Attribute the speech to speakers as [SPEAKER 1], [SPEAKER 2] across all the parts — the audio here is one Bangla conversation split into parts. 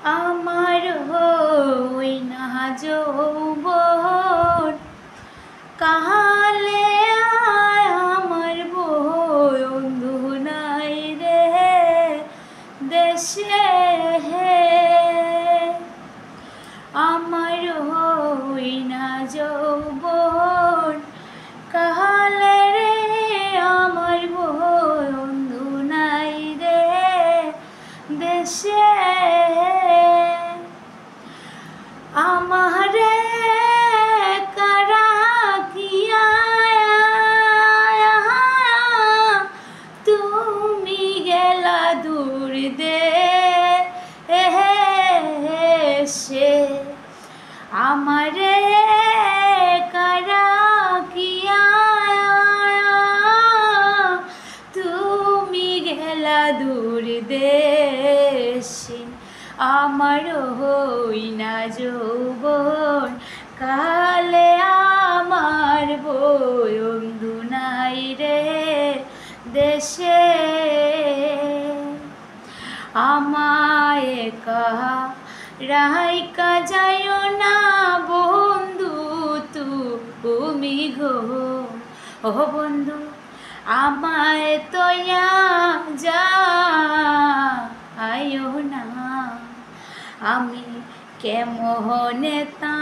[SPEAKER 1] আমার হই না যৌবন কাহালে আমার বন্ধু নাই রে দেশে আমার হই না যৌবন কাহালে রে আমার বন্ধু নাই রে দেশে আমারে কারা কিয়া তুমি গেলা দূর দেশে আমারে কারা কিয়া তুমি গেলা দূর দেশে আমার হই না যৌবন কালে আমার বন্ধু নাই রে দেশে আমায় কাহা রাইকা যাইও না বন্ধু তুমি গো ও বন্ধু আমায় তোয়া যা আয়ো না আমি কেমনে তা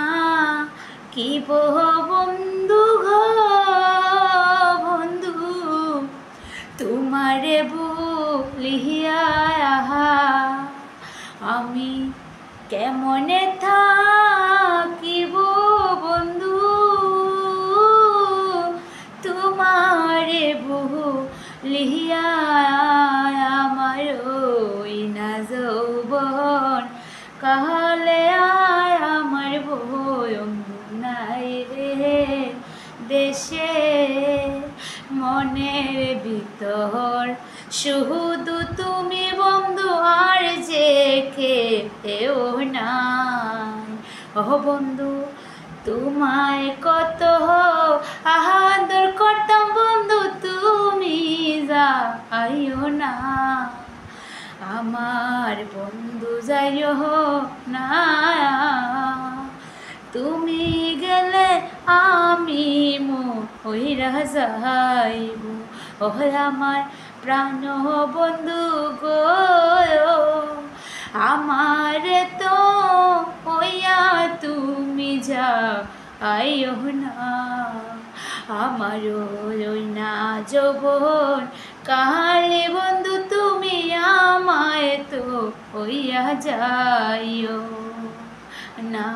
[SPEAKER 1] কি বন্ধু গো বন্ধু তোমারে বলিয়া আমি কেমনে থাকিব বন্ধু তোমারে বলিয়া আমার ওই না যৌবন কালে আমার বন্ধু নাই রে দেশে মনের ভিতর শুধু তুমি বন্ধু আর যে কেউ নাই ও বন্ধু তোমায় কত আদর করতাম বন্ধু তুমি যাইও না আমার বন্ধু যাইও না তুমি গেলে আমি মইরা যাইব ও আমার প্রাণ বন্ধু গো আমার তো হইয়া তুমি যাইও না আমার ওই না যৌবন কালে বন্ধু তুমি আমায় তো হইয়া যাইও না।